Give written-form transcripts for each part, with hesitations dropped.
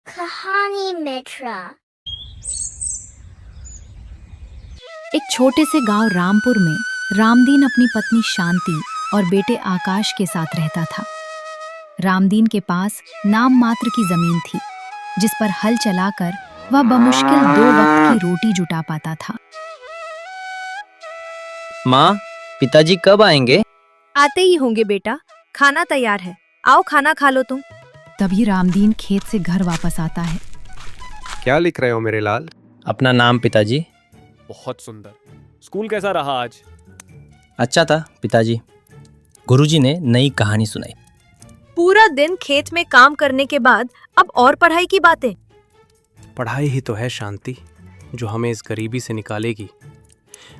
कहानी मित्रा। एक छोटे से गांव रामपुर में रामदीन अपनी पत्नी शांति और बेटे आकाश के साथ रहता था। रामदीन के पास नाम मात्र की जमीन थी, जिस पर हल चलाकर वह बमुश्किल 2 वक्त की रोटी जुटा पाता था। माँ, पिताजी कब आएंगे? आते ही होंगे बेटा, खाना तैयार है, आओ खाना खा लो तुम। तभी रामदीन खेत से घर वापस आता है। क्या लिख रहे हो मेरे लाल? अपना नाम पिताजी। बहुत सुंदर। स्कूल कैसा रहा आज? अच्छा था पिताजी। गुरुजी ने नई कहानी सुनाई। पूरा दिन खेत में काम करने के बाद अब और पढ़ाई की बातें। पढ़ाई ही तो है शांति, जो हमें इस गरीबी से निकालेगी।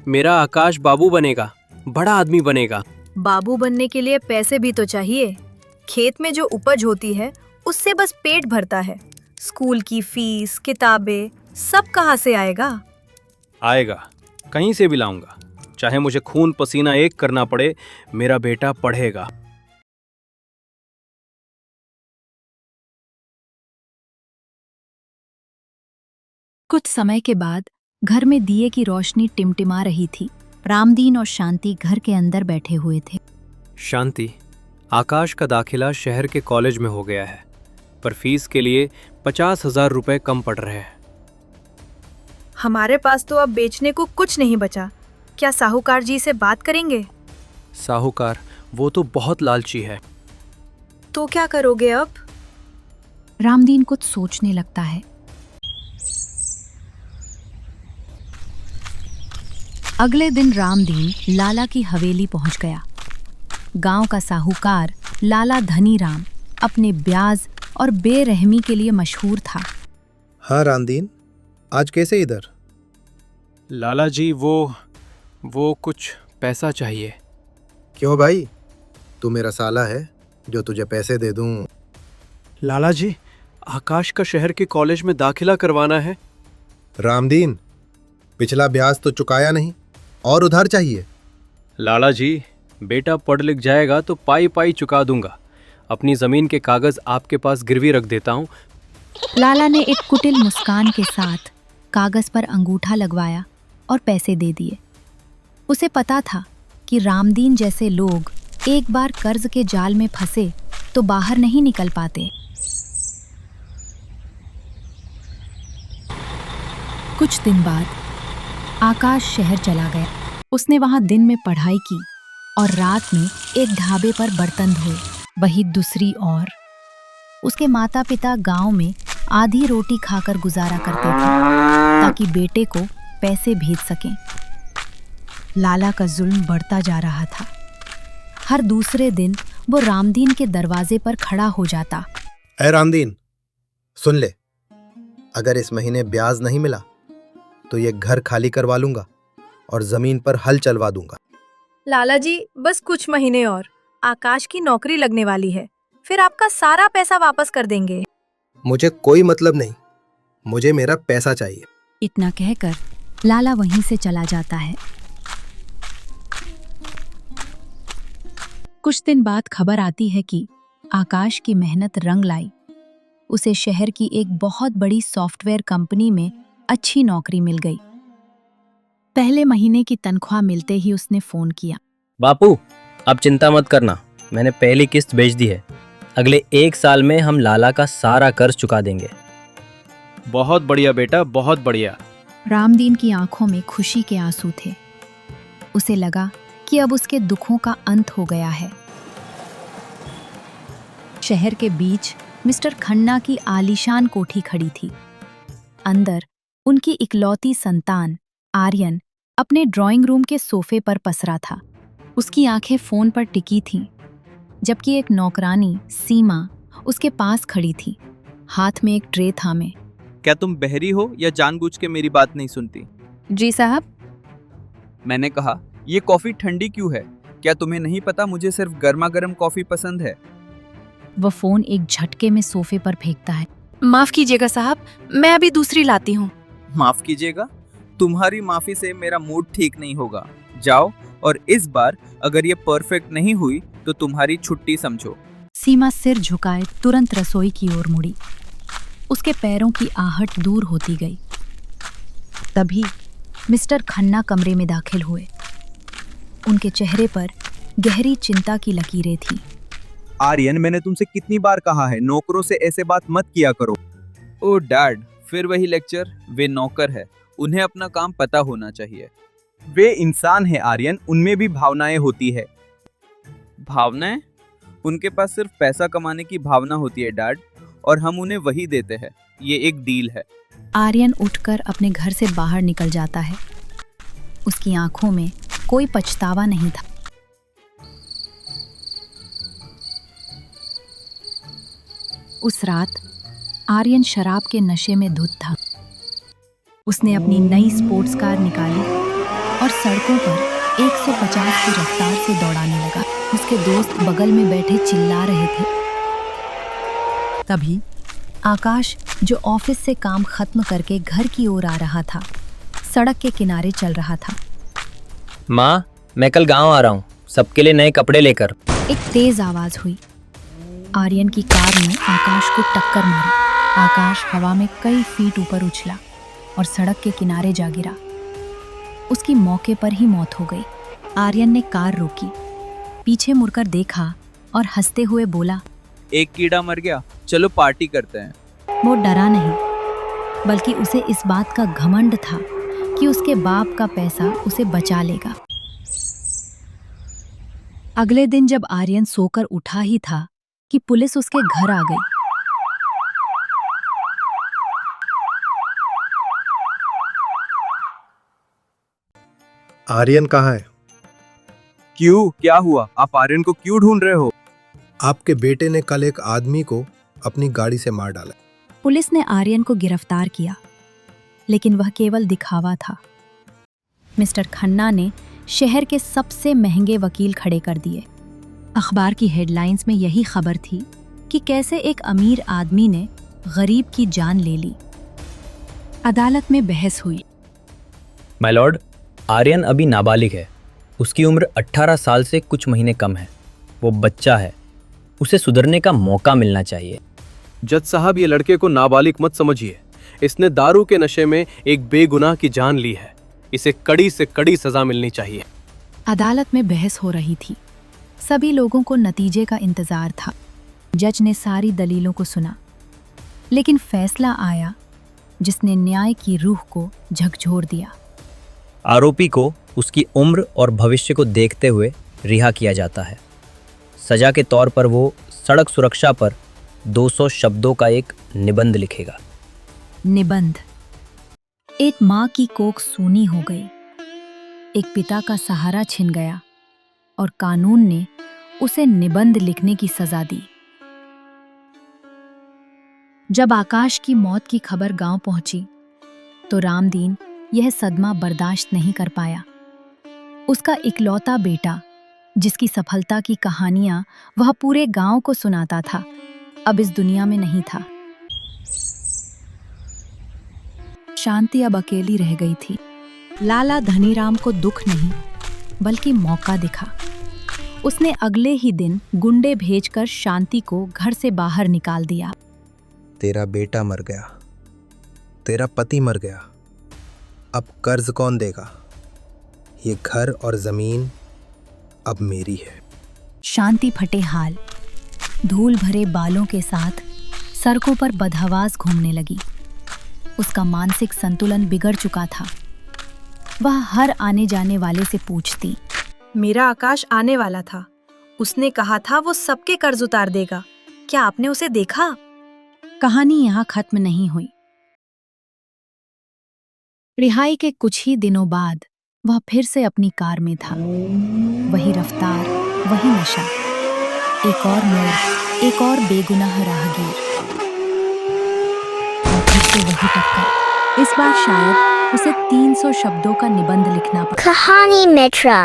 मेरा आकाश बाबू बनेगा, बड़ा आदमी बनेगा। बाबू बनने के लिए पैसे भी तो चाहिए। खेत में जो उपज होती है उससे बस पेट भरता है। स्कूल की फीस, किताबें, सब कहाँ से आएगा? आएगा, कहीं से भी लाऊंगा। चाहे मुझे खून पसीना एक करना पड़े, मेरा बेटा पढ़ेगा। कुछ समय के बाद घर में दिए की रोशनी टिमटिमा रही थी। रामदीन और शांति घर के अंदर बैठे हुए थे। शांति, आकाश का दाखिला शहर के कॉलेज में हो गया है, पर फीस के लिए 50,000 रुपए कम पड़ रहे हैं। हमारे पास तो अब बेचने को कुछ नहीं बचा। क्या साहूकार जी से बात करेंगे? साहूकार, वो तो बहुत लालची है। तो क्या करोगे अब? रामदीन कुछ सोचने लगता है। अगले दिन रामदीन लाला की हवेली पहुंच गया। गांव का साहूकार लाला धनीराम अपने ब्याज और बेरहमी के लिए मशहूर था। हाँ रामदीन, आज कैसे इधर? लाला जी, वो कुछ पैसा चाहिए। क्यों भाई, तू मेरा साला है जो तुझे पैसे दे दूं? लाला जी, आकाश का शहर के कॉलेज में दाखिला करवाना है। रामदीन, पिछला ब्याज तो चुकाया नहीं और उधार चाहिए? लाला जी, बेटा पढ़ लिख जाएगा तो पाई पाई चुका दूंगा। अपनी जमीन के कागज आपके पास गिरवी रख देता हूँ। लाला ने एक कुटिल मुस्कान के साथ कागज पर अंगूठा लगवाया और पैसे दे दिए। उसे पता था कि रामदीन जैसे लोग एक बार कर्ज के जाल में फंसे तो बाहर नहीं निकल पाते। कुछ दिन बाद आकाश शहर चला गया। उसने वहां दिन में पढ़ाई की और रात में एक ढाबे पर बर्तन धोए। वही दूसरी ओर उसके माता पिता गांव में आधी रोटी खाकर गुजारा करते थे ताकि बेटे को पैसे भेज सकें। लाला का जुल्म बढ़ता जा रहा था। हर दूसरे दिन वो रामदीन के दरवाजे पर खड़ा हो जाता। ऐ रामदीन, सुन ले, अगर इस महीने ब्याज नहीं मिला तो ये घर खाली करवा लूंगा और जमीन पर हल चलवा दूंगा। लाला जी, बस कुछ महीने और, आकाश की नौकरी लगने वाली है, फिर आपका सारा पैसा वापस कर देंगे। मुझे कोई मतलब नहीं, मुझे मेरा पैसा चाहिए। इतना कहकर लाला वहीं से चला जाता है। कुछ दिन बाद खबर आती है कि आकाश की मेहनत रंग लाई। उसे शहर की एक बहुत बड़ी सॉफ्टवेयर कंपनी में अच्छी नौकरी मिल गई। पहले महीने की तनख्वाह मिलते ही उसने फोन किया। बापू, अब चिंता मत करना, मैंने पहली किस्त भेज दी है। अगले 1 साल में हम लाला का सारा कर्ज चुका देंगे। बहुत बढ़िया बेटा, बहुत बढ़िया। रामदीन की आंखों में खुशी के आंसू थे। उसे लगा कि अब उसके दुखों का अंत हो गया है। शहर के बीच मिस्टर खन्ना की आलीशान कोठी खड़ी थी। अंदर उनकी इकलौती संतान आर्यन अपने ड्राइंग रूम के सोफे पर पसरा था। उसकी आंखें फोन पर टिकी थीं, जबकि एक नौकरानी सीमा उसके पास खड़ी थी, हाथ में एक ट्रे थामे। क्या तुम बहरी हो या जानबूझ के मेरी बात नहीं सुनती? जी साहब। मैंने कहा, ये कॉफी ठंडी क्यों है? क्या तुम्हें नहीं पता मुझे सिर्फ गर्मा गर्म कॉफी पसंद है? वह फोन एक झटके में सोफे पर फेंकता है। माफ कीजिएगा साहब, मैं अभी दूसरी लाती हूँ। माफ कीजिएगा? तुम्हारी माफी से मेरा मूड ठीक नहीं होगा। जाओ, और इस बार अगर ये परफेक्ट नहीं हुई तो तुम्हारी छुट्टी समझो। सीमा सिर झुकाए तुरंत रसोई की ओर मुड़ी। उसके पैरों की आहट दूर होती गई। तभी मिस्टर खन्ना कमरे में दाखिल हुए। उनके चेहरे पर गहरी चिंता की लकीरें थीं। आर्यन, मैंने तुमसे कितनी बार कहा है नौकरों से ऐसे बात मत किया करो। ओ डैड, फिर वही लेक्चर। वे नौकर है, उन्हें अपना काम पता होना चाहिए। वे इंसान है आर्यन, उनमें भी भावनाएं होती है। भावनाएं? उनके पास सिर्फ पैसा कमाने की भावना होती है डैड, और हम उन्हें वही देते हैं। ये एक डील है। आर्यन उठकर अपने घर से बाहर निकल जाता है। उसकी आंखों में कोई पछतावा नहीं था। उस रात आर्यन शराब के नशे में धुत था। उसने अपनी नई स्पोर्ट्स कार निकाली और सड़कों पर 150 की रफ्तार से दौड़ाने लगा। उसके दोस्त बगल में बैठे चिल्ला रहे थे। तभी आकाश, जो ऑफिस से काम खत्म करके घर की ओर आ रहा था, सड़क के किनारे चल रहा था। माँ, मैं कल गांव आ रहा हूँ, सबके लिए नए कपड़े लेकर। एक तेज आवाज हुई। आर्यन की कार ने आकाश को टक्कर मारी। आकाश हवा में कई फीट ऊपर उछला और सड़क के किनारे जा गिरा। उसकी मौके पर ही मौत हो गई। आर्यन ने कार रोकी, पीछे मुड़कर देखा और हंसते हुए बोला, एक कीड़ा मर गया, चलो पार्टी करते हैं। वो डरा नहीं, बल्कि उसे इस बात का घमंड था कि उसके बाप का पैसा उसे बचा लेगा। अगले दिन जब आर्यन सोकर उठा ही था कि पुलिस उसके घर आ गई। आर्यन कहाँ है? क्यों, क्या हुआ? आप आर्यन को क्यों ढूंढ रहे हो? आपके बेटे ने कल एक आदमी को अपनी गाड़ी से मार डाला। पुलिस ने आर्यन को गिरफ्तार किया, लेकिन वह केवल दिखावा था। मिस्टर खन्ना ने शहर के सबसे महंगे वकील खड़े कर दिए। अखबार की हेडलाइंस में यही खबर थी कि कैसे एक अमीर आदमी ने गरीब की जान ले ली। अदालत में बहस हुई। माय लॉर्ड, आर्यन अभी नाबालिग है। उसकी उम्र 18 साल से कुछ महीने कम है। वो बच्चा है, उसे सुधरने का मौका मिलना चाहिए। जज साहब, ये लड़के को नाबालिग मत समझिए। इसने दारू के नशे में एक बेगुनाह की जान ली है। इसे कड़ी से कड़ी सजा मिलनी चाहिए। अदालत में बहस हो रही थी। सभी लोगों को नतीजे का इंतजार था। जज ने सारी दलीलों को सुना, लेकिन फैसला आया जिसने न्याय की रूह को झकझोर दिया। आरोपी को उसकी उम्र और भविष्य को देखते हुए रिहा किया जाता है। सजा के तौर पर वो सड़क सुरक्षा पर 200 शब्दों का एक निबंध लिखेगा। निबंध। एक माँ की कोख सूनी हो गई, एक पिता का सहारा छिन गया और कानून ने उसे निबंध लिखने की सजा दी। जब आकाश की मौत की खबर गांव पहुंची तो रामदीन यह सदमा बर्दाश्त नहीं कर पाया। उसका इकलौता बेटा, जिसकी सफलता की कहानियां वह पूरे गांव को सुनाता था, अब इस दुनिया में नहीं था। शांति अब अकेली रह गई थी। लाला धनीराम को दुख नहीं बल्कि मौका दिखा। उसने अगले ही दिन गुंडे भेजकर शांति को घर से बाहर निकाल दिया। तेरा बेटा मर गया, तेरा पति मर गया, अब कर्ज कौन देगा? ये घर और जमीन अब मेरी है। शांति फटे हाल, धूल भरे बालों के साथ सड़कों पर बदहवास घूमने लगी। उसका मानसिक संतुलन बिगड़ चुका था। वह हर आने जाने वाले से पूछती, मेरा आकाश आने वाला था। उसने कहा था वो सबके कर्ज उतार देगा। क्या आपने उसे देखा? कहानी यहाँ खत्म नहीं हुई। रिहाई के कुछ ही दिनों बाद वह फिर से अपनी कार में था। वही रफ्तार, वही नशा, एक और मोड़, एक और बेगुनाह राहगीर, और फिर से वही टक्कर। इस बार शायद उसे 300 शब्दों का निबंध लिखना पड़ा। Kahani Mitra.